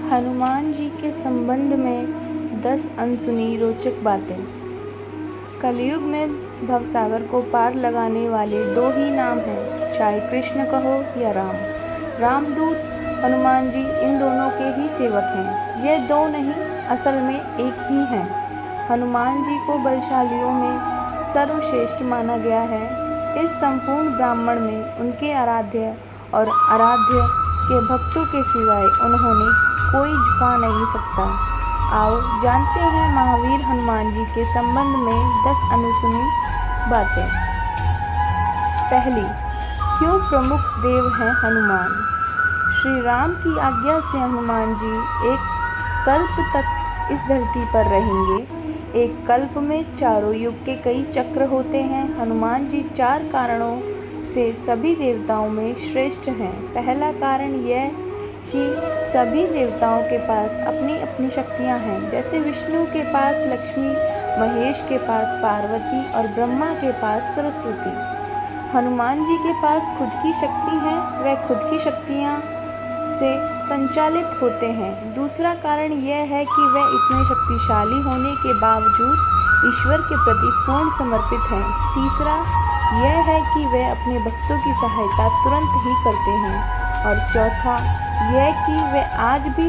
हनुमान जी के संबंध में 10 अनसुनी रोचक बातें। कलयुग में भवसागर को पार लगाने वाले दो ही नाम हैं, चाहे कृष्ण कहो या राम। रामदूत हनुमान जी इन दोनों के ही सेवक हैं। ये दो नहीं, असल में एक ही हैं। हनुमान जी को बलशालियों में सर्वश्रेष्ठ माना गया है। इस संपूर्ण ब्राह्मण में उनके आराध्य और आराध्य के भक्तों के सिवाय उन्होंने कोई झुका नहीं सकता। आओ जानते हैं महावीर हनुमान जी के संबंध में 10 अनसुनी बातें। पहली, क्यों प्रमुख देव हैं हनुमान। श्री राम की आज्ञा से हनुमान जी एक कल्प तक इस धरती पर रहेंगे। एक कल्प में चारों युग के कई चक्र होते हैं। हनुमान जी 4 कारणों से सभी देवताओं में श्रेष्ठ हैं। पहला कारण यह कि सभी देवताओं के पास अपनी अपनी शक्तियां हैं। जैसे विष्णु के पास लक्ष्मी, महेश के पास पार्वती और ब्रह्मा के पास सरस्वती। हनुमान जी के पास खुद की शक्ति है, वह खुद की शक्तियां से संचालित होते हैं। दूसरा कारण यह है कि वह इतने शक्तिशाली होने के बावजूद ईश्वर के प्रति पूर्ण समर्पित हैं। तीसरा यह है कि वह अपने भक्तों की सहायता तुरंत ही करते हैं। और चौथा यह कि वे आज भी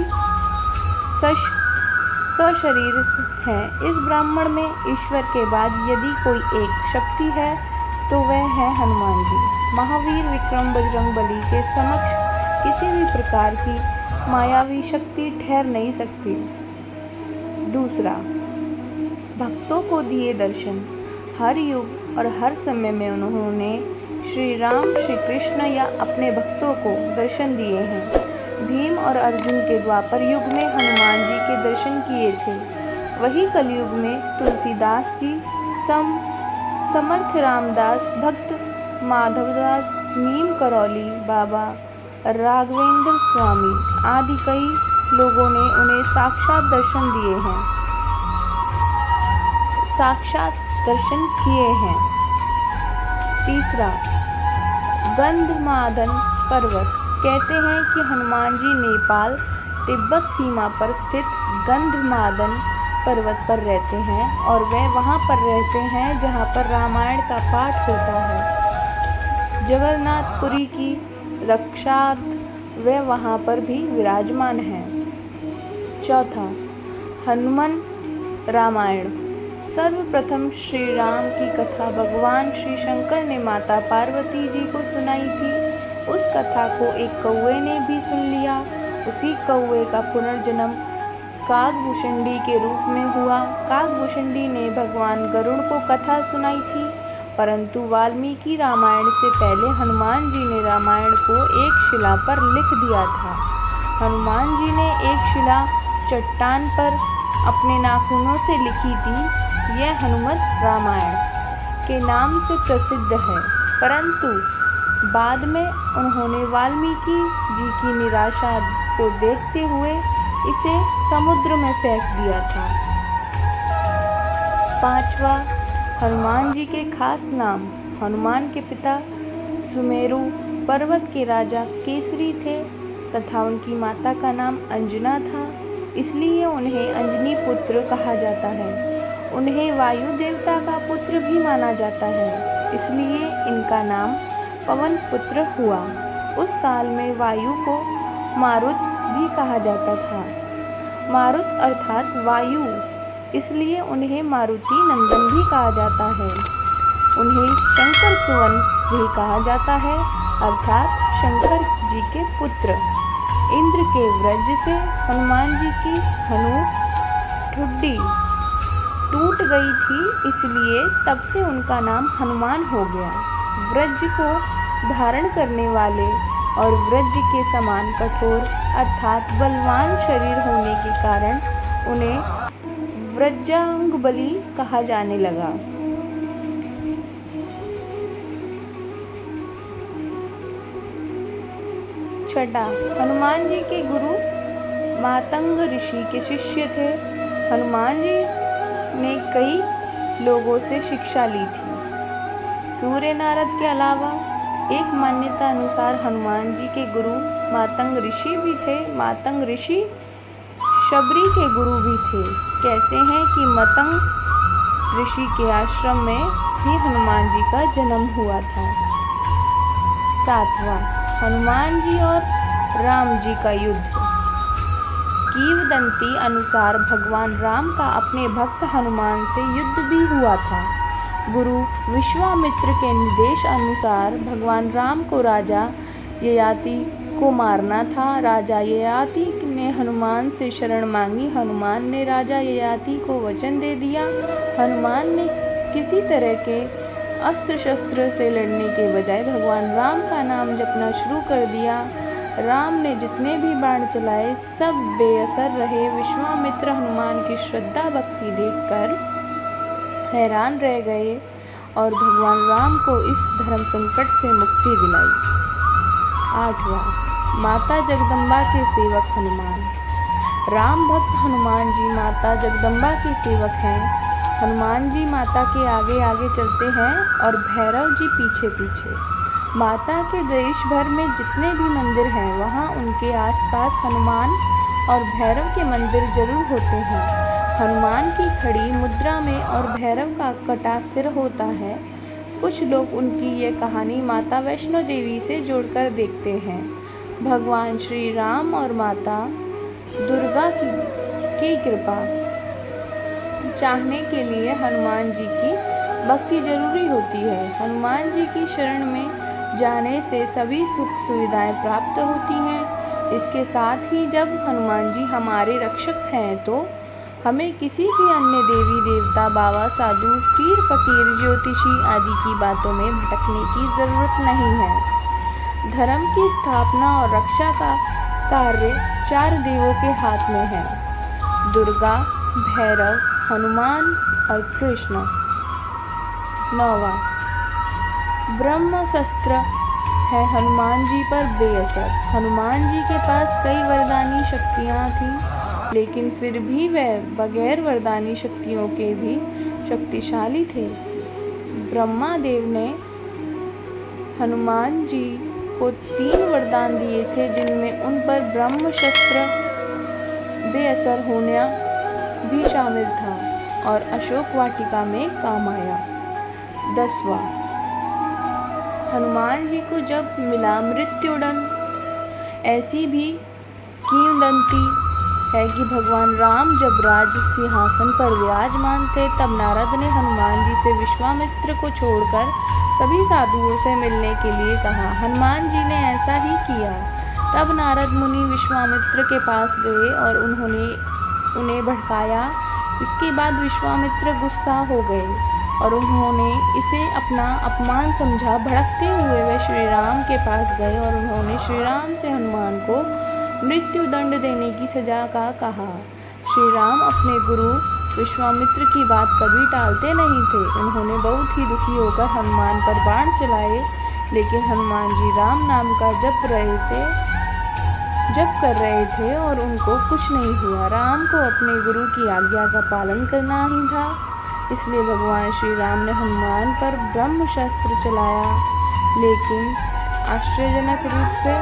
सशरीर हैं। इस ब्राह्मण में ईश्वर के बाद यदि कोई एक शक्ति है तो वह है हनुमान जी। महावीर विक्रम बजरंगबली के समक्ष किसी भी प्रकार की मायावी शक्ति ठहर नहीं सकती। दूसरा, भक्तों को दिए दर्शन। हर युग और हर समय में उन्होंने श्री राम, श्री कृष्ण या अपने भक्तों को दर्शन दिए हैं। भीम और अर्जुन के द्वापर युग में हनुमान जी के दर्शन किए थे। वही कलयुग में तुलसीदास जी, समर्थ रामदास, भक्त माधवदास, नीम करौली बाबा, राघवेंद्र स्वामी आदि कई लोगों ने उन्हें साक्षात दर्शन दिए हैं, साक्षात दर्शन किए हैं। तीसरा, गंधमादन पर्वत। कहते हैं कि हनुमान जी नेपाल तिब्बत सीमा पर स्थित गंधमादन पर्वत पर रहते हैं और वे वहां पर रहते हैं जहां पर रामायण का पाठ होता है। जगन्नाथपुरी की रक्षार्थ वे वहां पर भी विराजमान हैं। चौथा, हनुमान रामायण। सर्वप्रथम श्री राम की कथा भगवान श्री शंकर ने माता पार्वती जी को सुनाई थी। उस कथा को एक कौवे ने भी सुन लिया। उसी कौवे का पुनर्जन्म कागभूषणी के रूप में हुआ। कागभूषणी ने भगवान गरुड़ को कथा सुनाई थी, परंतु वाल्मीकि रामायण से पहले हनुमान जी ने रामायण को एक शिला पर लिख दिया था। हनुमान जी ने एक शिला चट्टान पर अपने नाखूनों से लिखी थी। यह हनुमत रामायण के नाम से प्रसिद्ध है, परंतु बाद में उन्होंने वाल्मीकि जी की निराशा को देखते हुए इसे समुद्र में फेंक दिया था। पांचवा, हनुमान जी के खास नाम। हनुमान के पिता सुमेरु पर्वत के राजा केसरी थे तथा उनकी माता का नाम अंजना था, इसलिए उन्हें अंजनी पुत्र कहा जाता है। उन्हें वायु देवता का पुत्र भी माना जाता है, इसलिए इनका नाम पवन पुत्र हुआ। उस काल में वायु को मारुत भी कहा जाता था। मारुत अर्थात वायु, इसलिए उन्हें मारुति नंदन भी कहा जाता है। उन्हें शंकर सुवन भी कहा जाता है, अर्थात शंकर जी के पुत्र। इंद्र के व्रज से हनुमान जी की हनु ठुड्डी टूट गई थी, इसलिए तब से उनका नाम हनुमान हो गया। व्रज को धारण करने वाले और व्रज के समान कठोर अर्थात बलवान शरीर होने के कारण उन्हें व्रजांगबली कहा जाने लगा। छठा, हनुमान जी के गुरु मातंग ऋषि के शिष्य थे। हनुमान जी ने कई लोगों से शिक्षा ली थी। सूर्य नारद के अलावा एक मान्यता अनुसार हनुमान जी के गुरु मातंग ऋषि भी थे। मातंग ऋषि शबरी के गुरु भी थे। कहते हैं कि मतंग ऋषि के आश्रम में ही हनुमान जी का जन्म हुआ था। 7वां, हनुमान जी और राम जी का युद्ध। किंवदंती अनुसार भगवान राम का अपने भक्त हनुमान से युद्ध भी हुआ था। गुरु विश्वामित्र के निर्देश अनुसार भगवान राम को राजा ययाति को मारना था। राजा ययाति ने हनुमान से शरण मांगी। हनुमान ने राजा ययाति को वचन दे दिया। हनुमान ने किसी तरह के अस्त्र शस्त्र से लड़ने के बजाय भगवान राम का नाम जपना शुरू कर दिया। राम ने जितने भी बाण चलाए सब बेअसर रहे। विश्वामित्र हनुमान की श्रद्धा भक्ति देखकर हैरान रह गए और भगवान राम को इस धर्म संकट से मुक्ति दिलाई। 8वां, माता जगदम्बा के सेवक हनुमान। राम भक्त हनुमान जी माता जगदम्बा के सेवक हैं। हनुमान जी माता के आगे आगे चलते हैं और भैरव जी पीछे पीछे। माता के देश भर में जितने भी मंदिर हैं वहाँ उनके आसपास हनुमान और भैरव के मंदिर जरूर होते हैं। हनुमान की खड़ी मुद्रा में और भैरव का कटा सिर होता है। कुछ लोग उनकी ये कहानी माता वैष्णो देवी से जोड़कर देखते हैं। भगवान श्री राम और माता दुर्गा की कृपा चाहने के लिए हनुमान जी की भक्ति जरूरी होती है। हनुमान जी की शरण में जाने से सभी सुख सुविधाएं प्राप्त होती हैं। इसके साथ ही जब हनुमान जी हमारे रक्षक हैं तो हमें किसी भी अन्य देवी देवता, बाबा, साधु, पीर, फकीर, ज्योतिषी आदि की बातों में भटकने की ज़रूरत नहीं है। धर्म की स्थापना और रक्षा का कार्य 4 देवों के हाथ में है, दुर्गा, भैरव, हनुमान और कृष्ण। 9वां, ब्रह्मास्त्र है हनुमान जी पर बेअसर। हनुमान जी के पास कई वरदानी शक्तियाँ थीं, लेकिन फिर भी वह बगैर वरदानी शक्तियों के भी शक्तिशाली थे। ब्रह्मा देव ने हनुमान जी को 3 वरदान दिए थे, जिनमें उन पर ब्रह्मास्त्र बेअसर होना भी शामिल था और अशोक वाटिका में काम आया। 10वां, हनुमान जी को जब मिला मृत्युदंड। ऐसी भी किंवदंती है कि भगवान राम जब राज सिंहासन पर विराजमान थे तब नारद ने हनुमान जी से विश्वामित्र को छोड़कर सभी साधुओं से मिलने के लिए कहा। हनुमान जी ने ऐसा ही किया। तब नारद मुनि विश्वामित्र के पास गए और उन्होंने उन्हें भड़काया। इसके बाद विश्वामित्र गुस्सा हो गए और उन्होंने इसे अपना अपमान समझा। भड़कते हुए वे श्री राम के पास गए और उन्होंने श्री राम से हनुमान को मृत्युदंड देने की सजा का कहा। श्री राम अपने गुरु विश्वामित्र की बात कभी टालते नहीं थे। उन्होंने बहुत ही दुखी होकर हनुमान पर बाण चलाए, लेकिन हनुमान जी राम नाम का जप कर रहे थे और उनको कुछ नहीं हुआ। राम को अपने गुरु की आज्ञा का पालन करना ही था, इसलिए भगवान श्री राम ने हनुमान पर ब्रह्मास्त्र चलाया, लेकिन आश्चर्यजनक रूप से